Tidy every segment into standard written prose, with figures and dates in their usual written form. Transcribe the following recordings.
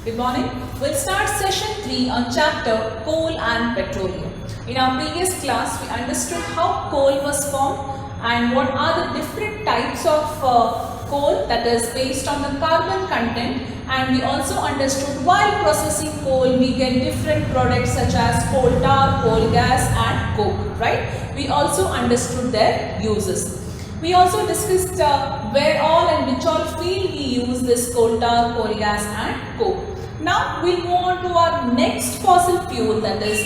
Good morning. We'll start session 3 on chapter Coal and Petroleum. In our previous class, we understood how coal was formed and what are the different types of coal, that is based on the carbon content, and we also understood while processing coal we get different products such as coal tar, coal gas and coke, right? We also understood their uses. We also discussed where all and which all field we use this coal tar, coal gas and coke. Now we'll move on to our next fossil fuel, that is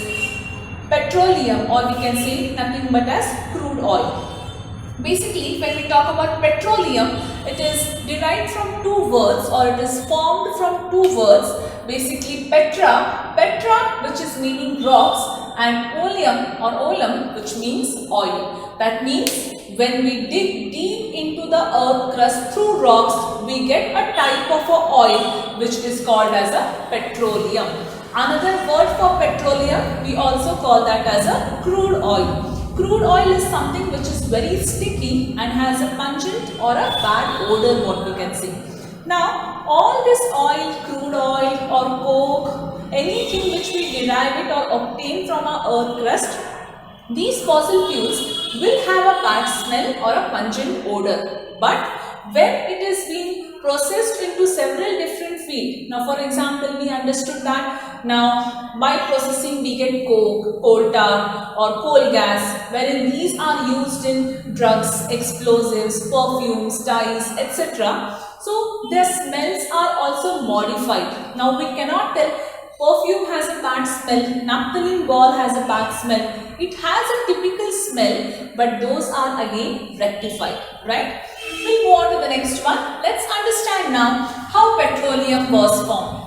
petroleum, or we can say nothing but as crude oil. Basically, when we talk about petroleum, it is derived from two words, or it is formed from two words. Basically, petra which is meaning rocks, and oleum or olum which means oil. That means when we dig deep into the earth crust through rocks, we get a type of a oil which is called as a petroleum. Another word for petroleum, we also call that as a crude oil. Crude oil is something which is very sticky and has a pungent or a bad odor, what we can see. Now, all this oil, crude oil or coke, anything which we derive it or obtain from our earth crust, these fossil fuels will have a bad smell or a pungent odor. But when it is being processed into several different fields, now for example, we understood that now by processing we get coke, coal tar or coal gas, wherein these are used in drugs, explosives, perfumes, dyes, etc. So their smells are also modified. Now we cannot tell perfume has a bad smell, naphthalene ball has a bad smell. It has a typical smell, but those are again rectified, right? We'll move on to the next one. Let's understand now how petroleum was formed.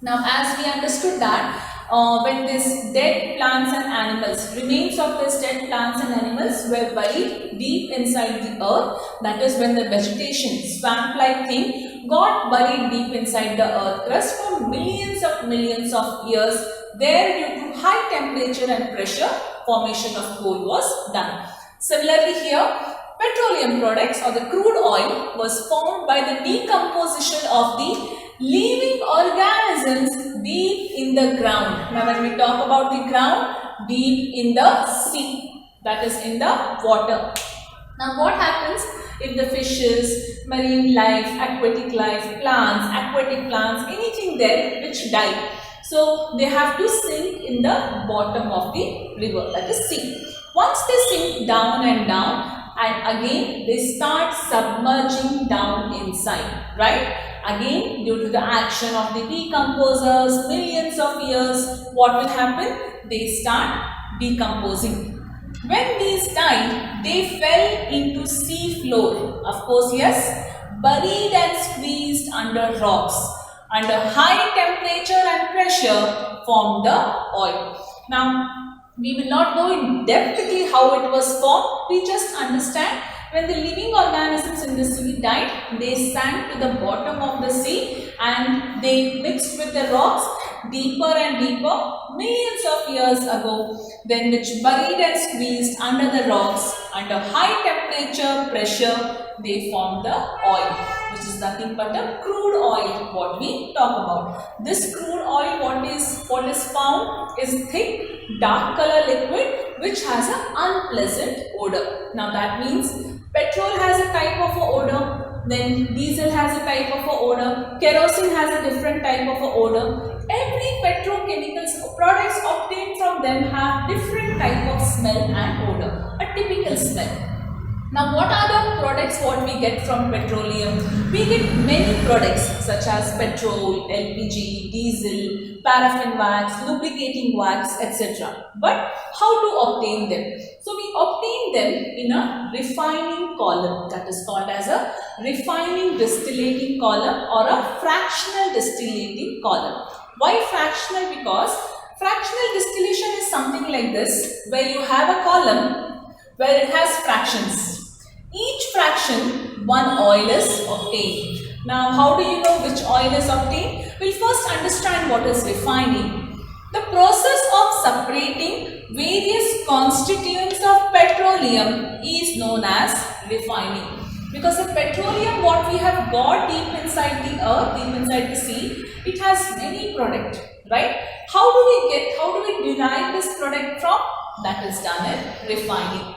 Now, as we understood that when these dead plants and animals, remains of these dead plants and animals were buried deep inside the earth, that is when the vegetation, swamp-like thing, got buried deep inside the earth crust for millions of years. There, due to high temperature and pressure, formation of coal was done. Similarly here, petroleum products or the crude oil was formed by the decomposition of the living organisms deep in the ground. Now when we talk about the ground, deep in the sea, that is in the water. Now what happens if the fishes, marine life, aquatic plants, anything there which die? So they have to sink in the bottom of the river, that is sea. Once they sink down and again they start submerging down inside, right? Again, due to the action of the decomposers, millions of years, what will happen? They start decomposing. When these died, they fell into sea floor. Of course, yes, buried and squeezed under rocks. Under high temperature and pressure, formed the oil. Now, we will not go in depthly how it was formed. We just understand when the living organisms in the sea died, they sank to the bottom of the sea and they mixed with the rocks deeper and deeper millions of years ago, then which buried and squeezed under the rocks under high temperature, pressure, they formed the oil, which is nothing but a crude oil, what we talk about. This crude oil, what is found is thick, dark color liquid which has an unpleasant odor. Now that means petrol has a type of a odor, then diesel has a type of a odor, kerosene has a different type of a odor. Every petrochemicals products obtained from them have different type of smell and odor, a typical smell. Now what are the products what we get from petroleum? We get many products such as petrol, LPG, diesel, paraffin wax, lubricating wax, etc. But how to obtain them? So we obtain them in a refining column, that is called as a refining distillating column or a fractional distillating column. Why fractional? Because fractional distillation is something like this, where you have a column where it has fractions. Each fraction, one oil is obtained. Now, how do you know which oil is obtained? We'll first understand what is refining. The process of separating various constituents of petroleum is known as refining. Because the petroleum what we have got deep inside the earth, deep inside the sea, it has many products, right? How do we derive this product from? That is done in refining.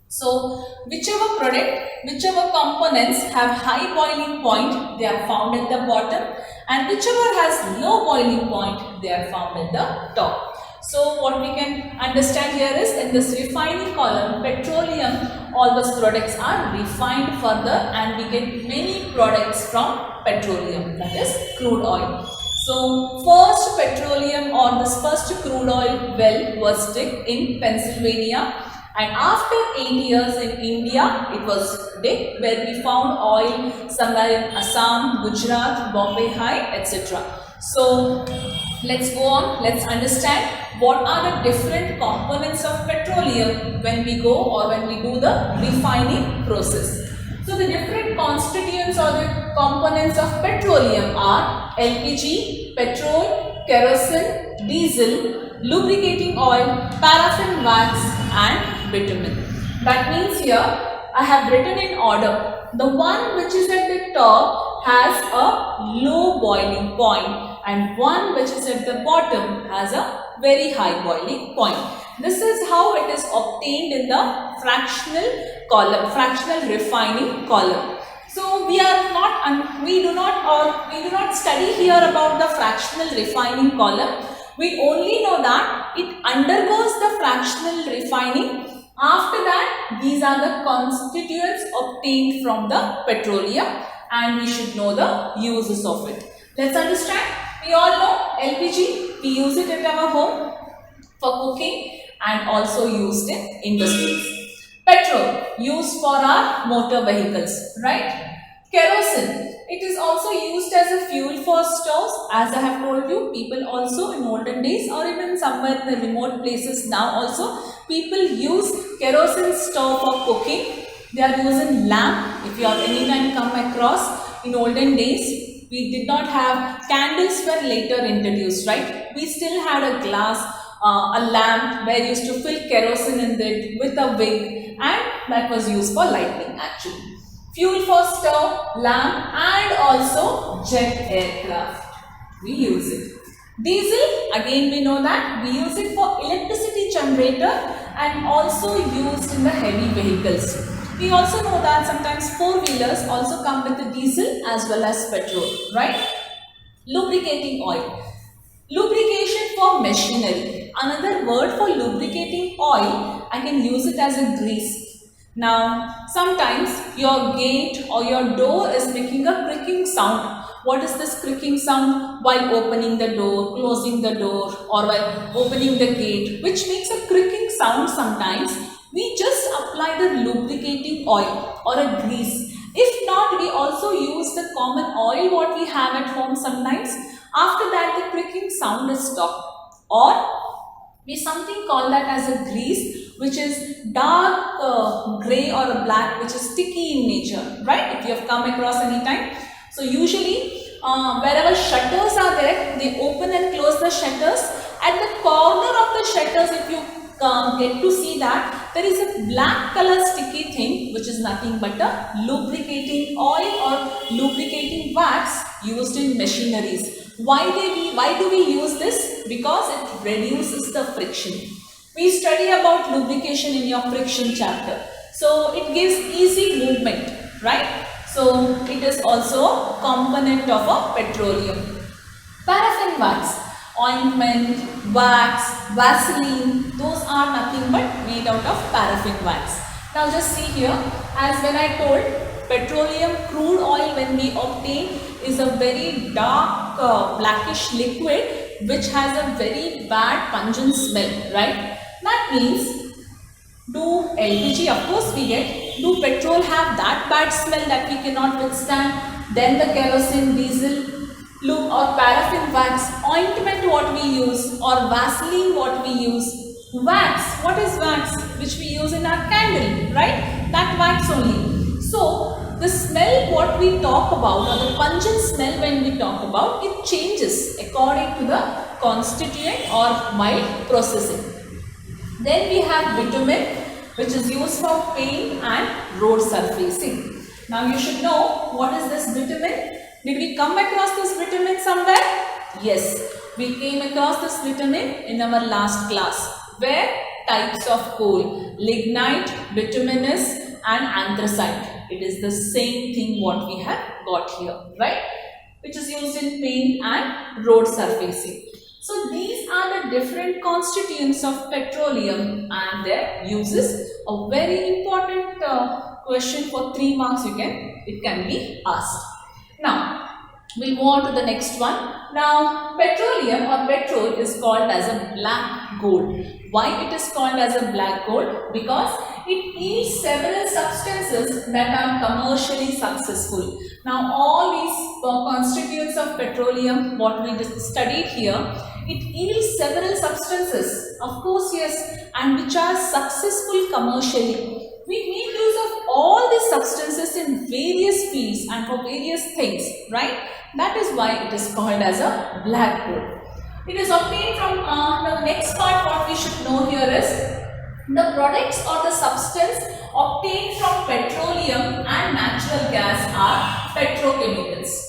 So whichever product, whichever components have high boiling point, they are found at the bottom, and whichever has low boiling point, they are found at the top. So what we can understand here is in this refining column, petroleum, all those products are refined further and we get many products from petroleum, that is crude oil. So first petroleum or this first crude oil well was dug in Pennsylvania, and after 8 years in India it was dug, where we found oil somewhere in Assam, Gujarat, Bombay High, etc. So let's go on, let's understand what are the different components of petroleum when we go or when we do the refining process. So the different constituents or the components of petroleum are LPG, petrol, kerosene, diesel, lubricating oil, paraffin wax and bitumen. That means here I have written in order. The one which is at the top has a low boiling point and one which is at the bottom has a very high boiling point. This is how it is obtained in the fractional column, fractional refining column. So we do not study here about the fractional refining column. We only know that it undergoes the fractional refining. After that, these are the constituents obtained from the petroleum and we should know the uses of it. Let's understand. We all know LPG, we use it at our home for cooking and also used in industries. Petrol, used for our motor vehicles, right? Kerosene, it is also used as a fuel for stoves. As I have told you, people also in olden days or even somewhere in the remote places now also, people use kerosene stove for cooking. They are using lamp. If you have any time come across, in olden days, we did not have candles, were later introduced, right? We still had a glass, a lamp where you used to fill kerosene in it with a wick, and that was used for lighting actually. Fuel for stove, lamp and also jet aircraft. We use it. Diesel, again we know that we use it for electricity generator and also used in the heavy vehicles. We also know that sometimes four-wheelers also come with the diesel as well as petrol, right? Lubricating oil. Lubrication for machinery. Another word for lubricating oil, I can use it as a grease. Now, sometimes your gate or your door is making a creaking sound. What is this creaking sound? While opening the door, closing the door or while opening the gate, which makes a creaking sound sometimes. We just apply the lubricating oil or a grease. If not, we also use the common oil what we have at home sometimes. After that, the creaking sound is stopped. Or we something call that as a grease, which is dark grey or a black, which is sticky in nature, right? If you have come across any time. So usually, wherever shutters are there, they open and close the shutters. At the corner of the shutters, if you get to see that there is a black color sticky thing which is nothing but a lubricating oil or lubricating wax used in machineries. Why do we use this? Because it reduces the friction. We study about lubrication in your friction chapter. So it gives easy movement, right? So it is also a component of a petroleum. Paraffin wax. Ointment, wax, Vaseline, those are nothing but made out of paraffin wax. Now just see here, as when I told, petroleum crude oil when we obtain is a very dark blackish liquid which has a very bad pungent smell, right? That means, do LPG, of course we get, do petrol have that bad smell that we cannot withstand? Then the kerosene, diesel, or paraffin wax, ointment what we use, or Vaseline what we use. Wax, what is wax? Which we use in our candle, right? That wax only. So the smell what we talk about, or the pungent smell when we talk about, it changes according to the constituent or mild processing. Then we have bitumen, which is used for paint and road surfacing. Now you should know what is this bitumen. Did we come across this bitumen somewhere? Yes, we came across this bitumen in our last class. Where? Types of coal: lignite, bituminous and anthracite. It is the same thing what we have got here, right? Which is used in paint and road surfacing. So these are the different constituents of petroleum and their uses. A very important question for 3 marks it can be asked. Now we'll move on to the next one. Now petroleum or petrol is called as a black gold. Why it is called as a black gold? Because it yields several substances that are commercially successful. Now all these constituents of petroleum, what we studied here, it yields several substances, of course, yes, and which are successful commercially. We make use of all these substances in various fields and for various things, right? That is why it is called as a black gold. It is obtained from the next part. What we should know here is the products or the substance obtained from petroleum and natural gas are petrochemicals.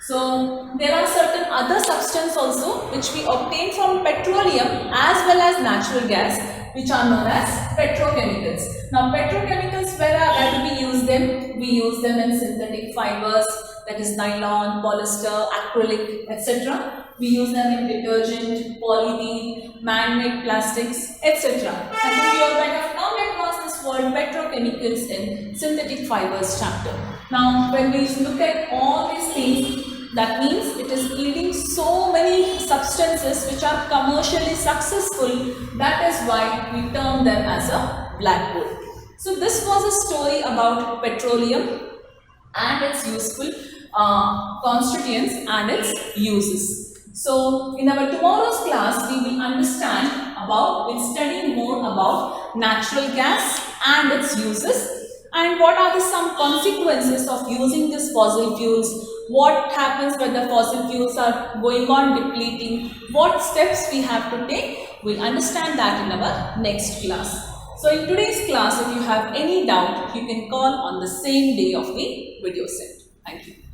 So there are certain other substances also which we obtain from petroleum as well as natural gas, which are known as petrochemicals. Now petrochemicals, where do we use them? We use them in synthetic fibers, that is nylon, polyester, acrylic, etc. We use them in detergent, polythene, man-made plastics, etc. I think you all might have come across this word petrochemicals in synthetic fibers chapter. Now when we look at all these things, that means it is yielding so many substances which are commercially successful. That is why we term them as a black gold. So this was a story about petroleum and its useful constituents and its uses. So in our tomorrow's class we will study more about natural gas and its uses, and what are some consequences of using these fossil fuels. What happens when the fossil fuels are going on depleting? What steps we have to take? We'll understand that in our next class. So in today's class, if you have any doubt, you can call on the same day of the video set. Thank you.